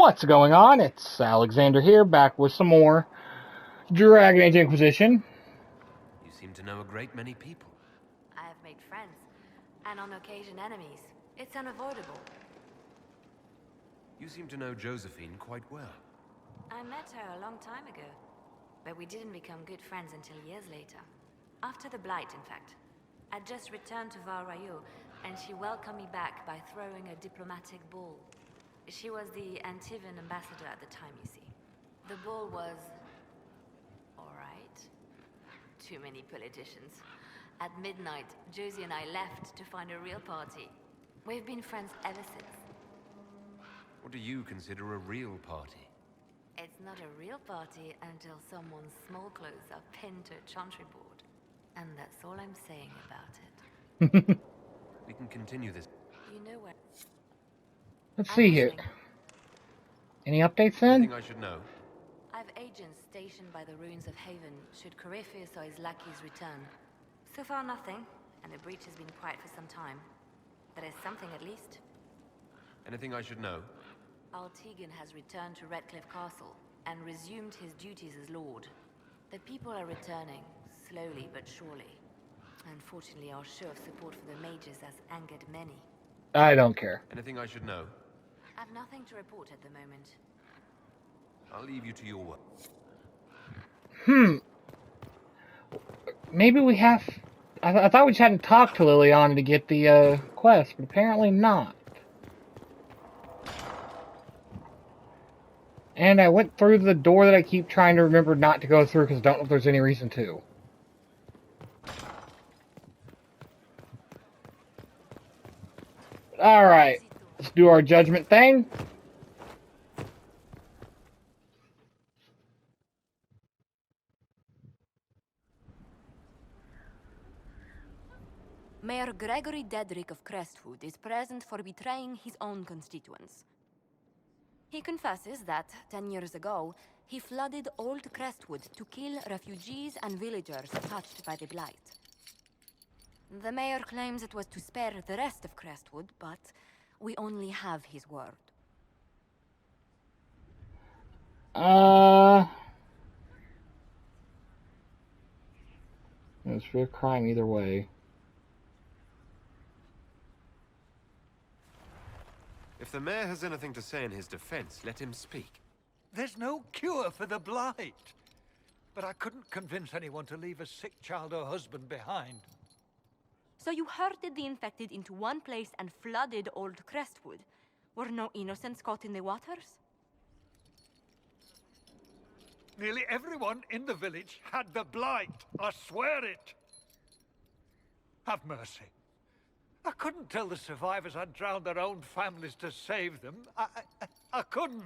What's going on? It's Alexander here, back with some more Dragon Age Inquisition. You seem to know a great many people. I have made friends, and on occasion enemies. It's unavoidable. You seem to know Josephine quite well. I met her a long time ago, but we didn't become good friends until years later. After the Blight, in fact. I'd just returned to Val Rayo, and she welcomed me back by throwing a diplomatic ball. She was the Antivan ambassador at the time, you see. The ball was... alright. Too many politicians. At midnight, Josie and I left to find a real party. We've been friends ever since. What do you consider a real party? It's not a real party until someone's small clothes are pinned to a chantry board. And that's all I'm saying about it. We can continue this. You know where... Let's see here. Any updates then? Anything I should know? I've agents stationed by the ruins of Haven should Corypheus or his lackeys return. So far nothing, and the breach has been quiet for some time. But there's something at least. Anything I should know? Tegan has returned to Redcliffe Castle and resumed his duties as Lord. The people are returning, slowly but surely. Unfortunately, our show of support for the mages has angered many. I don't care. Anything I should know? I've nothing to report at the moment. I'll leave you to your work. Maybe we have... I thought we just hadn't talked to Liliana to get the quest, but apparently not. And I went through the door that I keep trying to remember not to go through because I don't know if there's any reason to. Alright, let's do our judgment thing. Mayor Gregory Dedrick of Crestwood is present for betraying his own constituents. He confesses that, 10 years ago, he flooded Old Crestwood to kill refugees and villagers touched by the Blight. The mayor claims it was to spare the rest of Crestwood, but we only have his word. It's real crime either way. If the mayor has anything to say in his defense, let him speak. There's no cure for the Blight. But I couldn't convince anyone to leave a sick child or husband behind. So you herded the infected into one place and flooded Old Crestwood? Were no innocents caught in the waters? Nearly everyone in the village had the Blight. I swear it. Have mercy. I couldn't tell the survivors I'd drowned their own families to save them. I couldn't.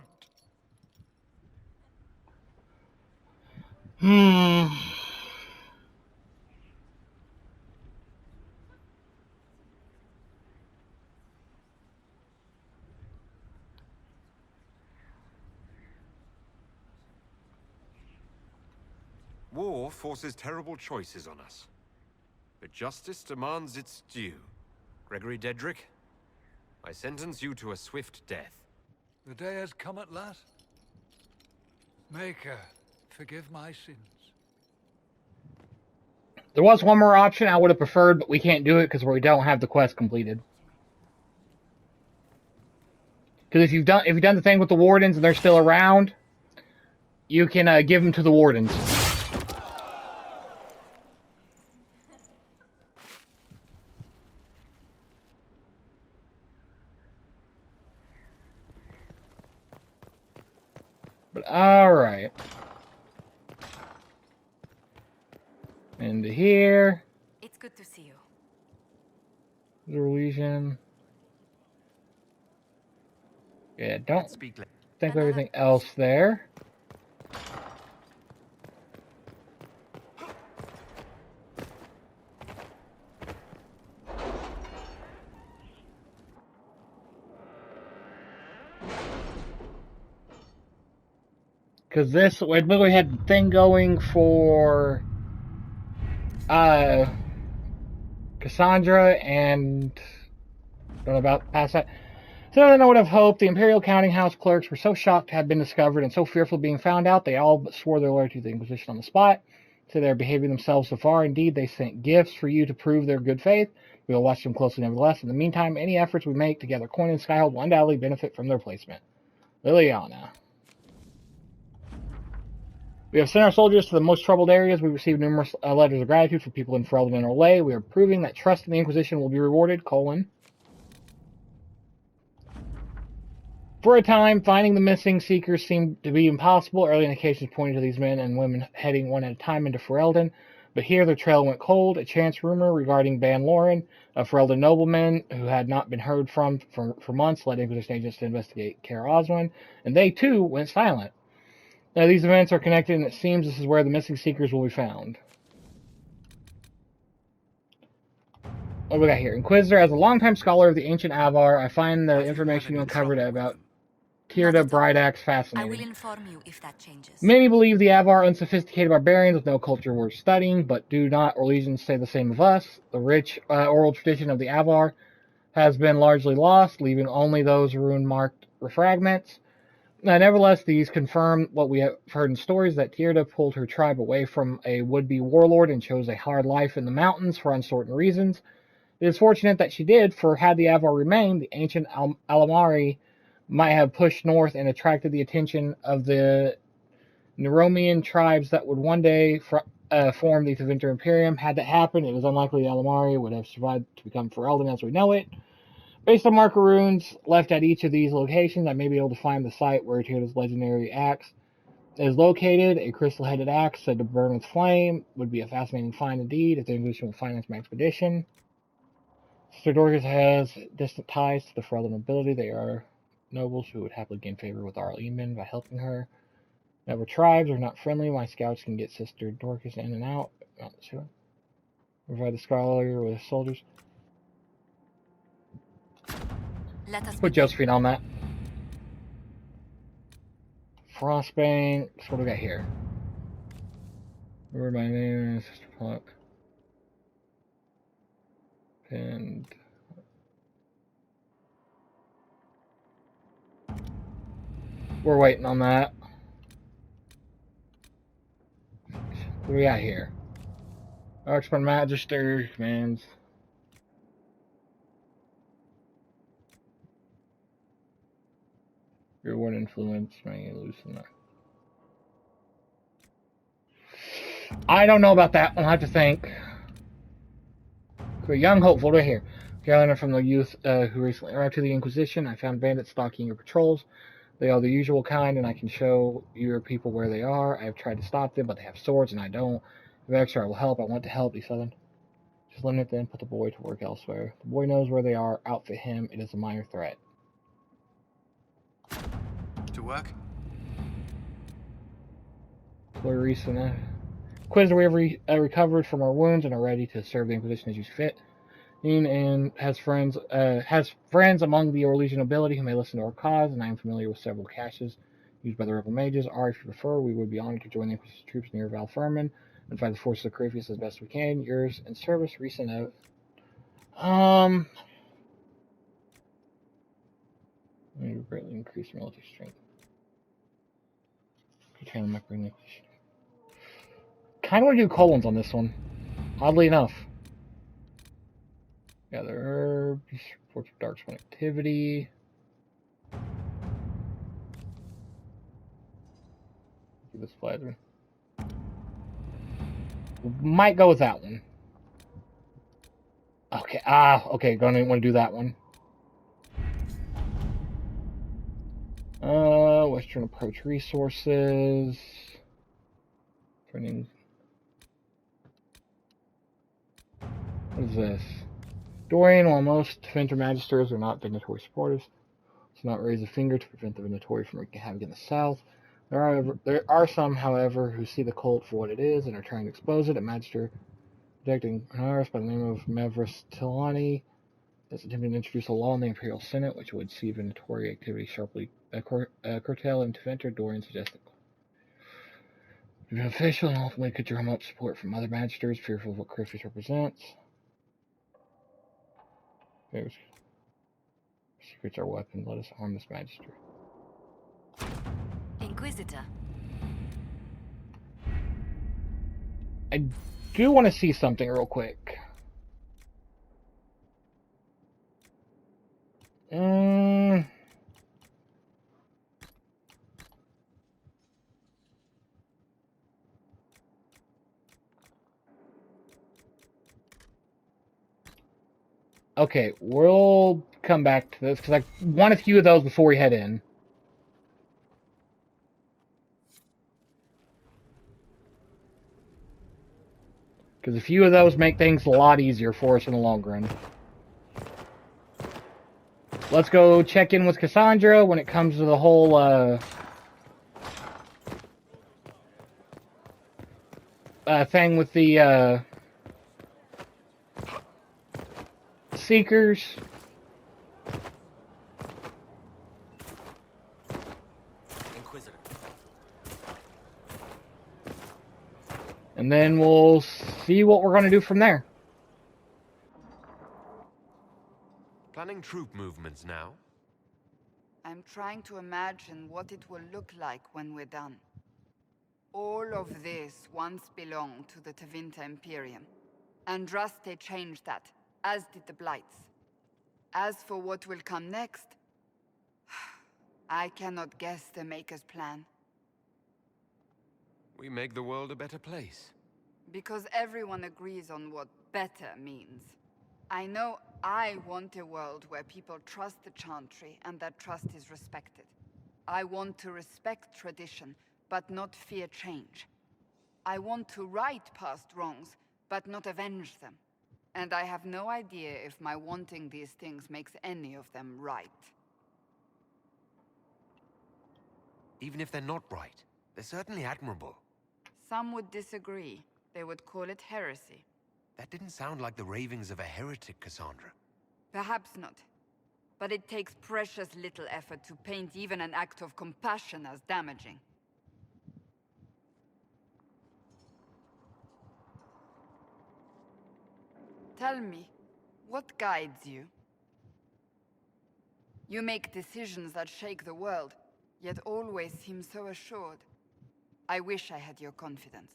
War forces terrible choices on us. But justice demands its due. Gregory Dedrick, I sentence you to a swift death. The day has come at last. Maker, forgive my sins. There was one more option I would have preferred, but we can't do it because we don't have the quest completed. Because if you've done the thing with the wardens and they're still around, you can give them to the wardens. But alright. Into here. It's good to see you. Norwegian. Yeah, don't Speak. think of everything else there. Because this, we literally had the thing going for Cassandra and don't know about past that. So than I would have hoped, the Imperial Counting House clerks were so shocked to have been discovered and so fearful of being found out, they all but swore their loyalty to the Inquisition on the spot. So they're behaving themselves so far. Indeed, they sent gifts for you to prove their good faith. We will watch them closely nevertheless. In the meantime, any efforts we make to gather coin in Skyhold will undoubtedly benefit from their placement. Liliana. We have sent our soldiers to the most troubled areas. We received numerous letters of gratitude from people in Ferelden and Orlais. We are proving that trust in the Inquisition will be rewarded, For a time, finding the missing seekers seemed to be impossible. Early indications pointed to these men and women heading one at a time into Ferelden, but here their trail went cold. A chance rumor regarding Ban Loren, a Ferelden nobleman who had not been heard from for months, led Inquisition agents to investigate Kaer Oswin, and they too went silent. Now, these events are connected, and it seems this is where the missing seekers will be found. What do we got here? Inquisitor, as a longtime scholar of the ancient Avar, I find the information you uncovered about Tirda Brideaxe fascinating. I will inform you if that changes. Many believe the Avar are unsophisticated barbarians with no culture worth studying, but do not Orlesians say the same of us? The rich oral tradition of the Avar has been largely lost, leaving only those rune-marked fragments. Nevertheless, these confirm what we have heard in stories, that Tirda pulled her tribe away from a would-be warlord and chose a hard life in the mountains for uncertain reasons. It is fortunate that she did, for had the Avar remained, the ancient Alamari might have pushed north and attracted the attention of the Neromian tribes that would one day form the Tevinter Imperium. Had that happened, it is unlikely the Alamari would have survived to become Ferelden as we know it. Based on marker runes left at each of these locations, I may be able to find the site where Tirda's legendary axe is located. A crystal-headed axe said to burn with flame would be a fascinating find indeed, if the Inquisition will finance my expedition. Sister Dorcas has distant ties to the Ferelden nobility. They are nobles who would happily gain favor with our Eamon by helping her. Never tribes are not friendly. My scouts can get Sister Dorcas in and out. Not sure. Provide the scholar with soldiers. Let us Put Josephine on that. Frostbane. What do we got here? Remember my name, Sister Pluck. And we're waiting on that. What do we got here? Archman Magister commands. Your one influence may loosen that. I don't know about that. I'll have to think. Okay, young hopeful right here. Carolina from the youth who recently arrived to the Inquisition. I found bandits stalking your patrols. They are the usual kind, and I can show your people where they are. I have tried to stop them, but they have swords, and I don't. If extra, I will help. I want to help, he said. Just limit them, put the boy to work elsewhere. The boy knows where they are. Outfit him. It is a minor threat. To work? Clarissa. Inquisitor, we have recovered from our wounds and are ready to serve the Inquisition as you fit. And has friends among the Orlesian nobility who may listen to our cause, and I am familiar with several caches used by the rebel mages. Or, if you prefer, we would be honored to join the Inquisition troops near Valferman and fight the forces of Crefius as best we can. Yours in service, recent note. We greatly increase military strength. Kind of want to do colons on this one, oddly enough. Gather herbs, reports of dark spot activity. This flatter. Might go with that one. Okay, okay, gonna want to do that one. Western approach resources. Training. What is this? Dorian, while most Tevinter Magisters are not dignitary supporters, does not raise a finger to prevent the dignitary from wreaking havoc in the south. There are some, however, who see the cult for what it is and are trying to expose it. A Magister protecting Anaris by the name of Mavris Tilani is attempting to introduce a law in the Imperial Senate which would see dignitary activity sharply curtail in Tevinter. Dorian suggested to be official and ultimately could drum up support from other Magisters fearful of what Crefius represents. Secrets are weapons. Let us harm this magistrate. Inquisitor. I do want to see something real quick. Okay, we'll come back to this, because I want a few of those before we head in. Because a few of those make things a lot easier for us in the long run. Let's go check in with Cassandra when it comes to the whole thing with the Seekers. Inquisitor. And then we'll see what we're going to do from there. Planning troop movements now? I'm trying to imagine what it will look like when we're done. All of this once belonged to the Tevinter Imperium. Andraste changed that, as did the Blights. As for what will come next, I cannot guess the Maker's plan. We make the world a better place. Because everyone agrees on what better means. I know I want a world where people trust the Chantry and that trust is respected. I want to respect tradition, but not fear change. I want to right past wrongs, but not avenge them. And I have no idea if my wanting these things makes any of them right. Even if they're not right, they're certainly admirable. Some would disagree. They would call it heresy. That didn't sound like the ravings of a heretic, Cassandra. Perhaps not. But it takes precious little effort to paint even an act of compassion as damaging. Tell me, what guides you? You make decisions that shake the world, yet always seem so assured. I wish I had your confidence.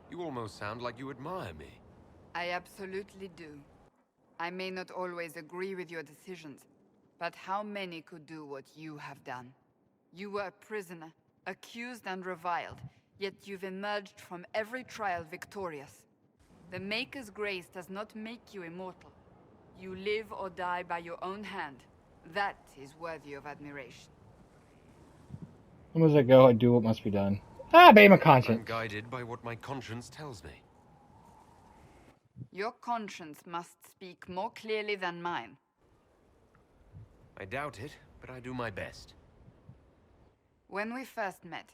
You almost sound like you admire me. I absolutely do. I may not always agree with your decisions, but how many could do what you have done? You were a prisoner, accused and reviled, yet you've emerged from every trial victorious. The Maker's grace does not make you immortal. You live or die by your own hand. That is worthy of admiration. When does it go? I do what must be done. Obey my I'm conscience. guided by what my conscience tells me. Your conscience must speak more clearly than mine. I doubt it, but I do my best. When we first met,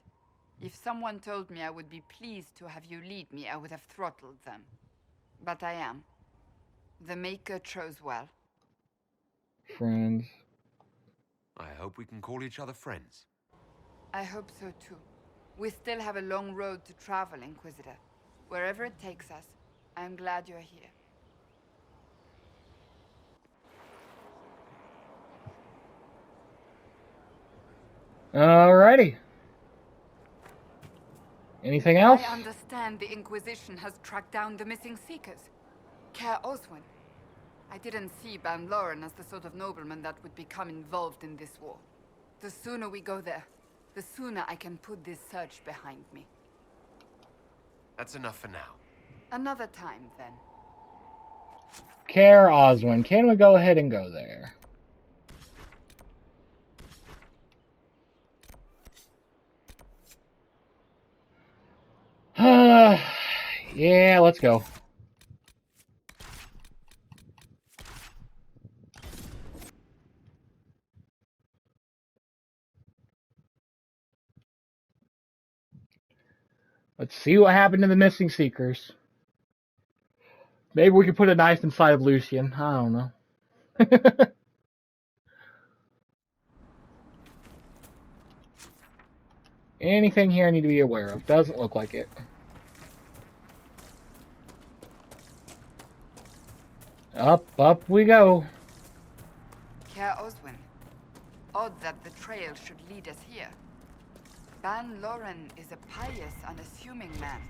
if someone told me I would be pleased to have you lead me, I would have throttled them. But I am. The Maker chose well. Friends. I hope we can call each other friends. I hope so too. We still have a long road to travel, Inquisitor. Wherever it takes us, I'm glad you're here. Alrighty. Anything else? I understand the Inquisition has tracked down the missing Seekers. Ch.2. I didn't see Ban Loren as the sort of nobleman that would become involved in this war. The sooner we go there, the sooner I can put this search behind me. That's enough for now. Another time, then. Ch.2. Can we go ahead and go there? Yeah, let's go. Let's see what happened to the missing Seekers. Maybe we could put a knife inside of Lucian. I don't know. Anything here I need to be aware of? Doesn't look like it. Up we go. Care Oswin. Odd that the trail should lead us here. Ban Loren is a pious, unassuming man.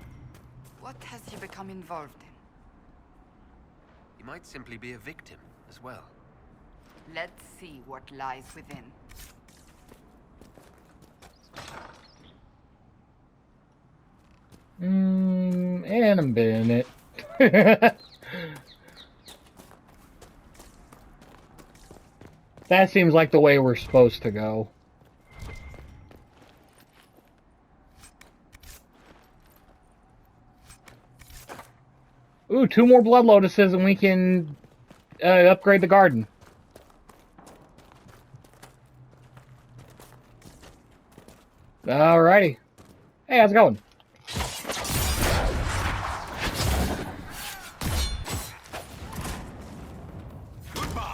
What has he become involved in? He might simply be a victim as well. Let's see what lies within. In a minute. That seems like the way we're supposed to go. Ooh, 2 more blood lotuses and we can upgrade the garden. Alrighty. Hey, how's it going? Goodbye.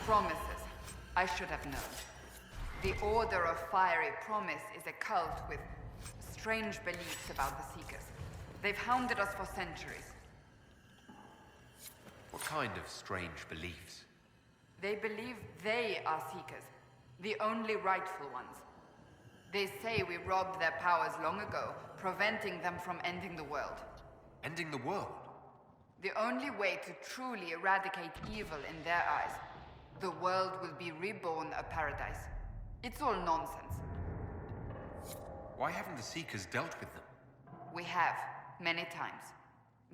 Promises. I should have known. The Order of Fiery Promise is a cult with strange beliefs about the Seekers. They've hounded us for centuries. What kind of strange beliefs? They believe they are Seekers, the only rightful ones. They say we robbed their powers long ago, preventing them from ending the world. Ending the world? The only way to truly eradicate evil in their eyes. The world will be reborn a paradise. It's all nonsense. Why haven't the Seekers dealt with them? We have, many times.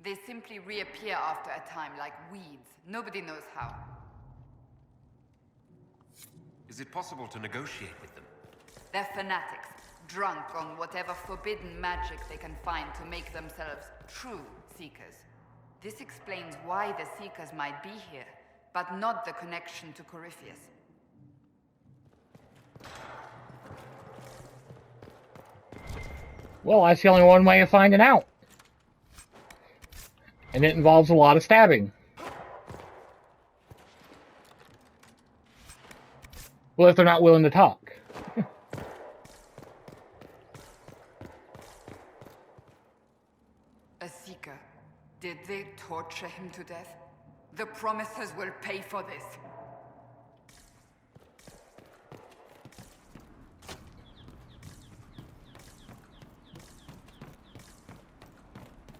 They simply reappear after a time like weeds. Nobody knows how. Is it possible to negotiate with them? They're fanatics, drunk on whatever forbidden magic they can find to make themselves true Seekers. This explains why the Seekers might be here, but not the connection to Corypheus. Well, that's the only one way of finding out. And it involves a lot of stabbing. Well, if they're not willing to talk. A Seeker. Did they torture him to death? The Promises will pay for this.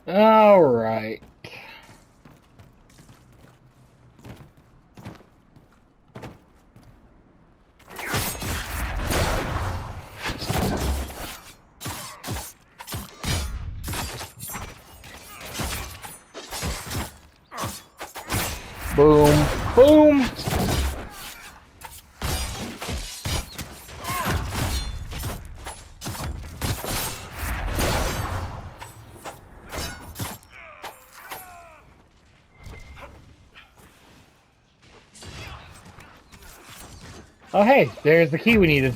All right. Boom. Boom. Oh, hey, there's the key we needed.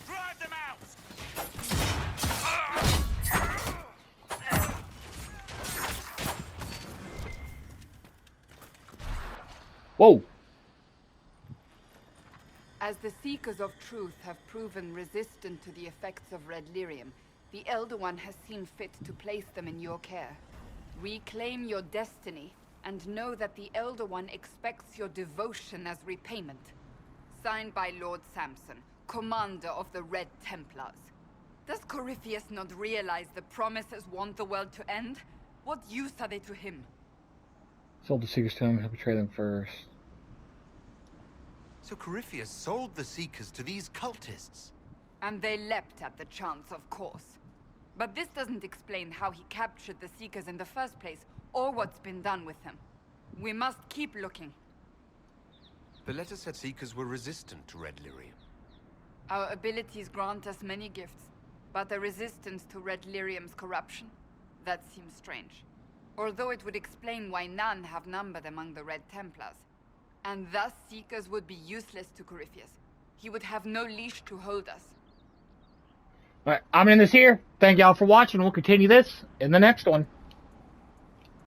Drive them out. Whoa. As the Seekers of Truth have proven resistant to the effects of red lyrium, the Elder One has seen fit to place them in your care. Reclaim your destiny, and know that the Elder One expects your devotion as repayment. Signed by Lord Samson, Commander of the Red Templars. Does Corypheus not realize the Promises want the world to end? What use are they to him? Sold the Seekers to him, he'll betray them first. So Corypheus sold the Seekers to these cultists? And they leapt at the chance, of course. But this doesn't explain how he captured the Seekers in the first place, or what's been done with them. We must keep looking. The letter said Seekers were resistant to red lyrium. Our abilities grant us many gifts, but a resistance to red lyrium's corruption? That seems strange. Although it would explain why none have numbered among the Red Templars. And thus Seekers would be useless to Corypheus. He would have no leash to hold us. Alright, I'm in this here. Thank y'all for watching. We'll continue this in the next one.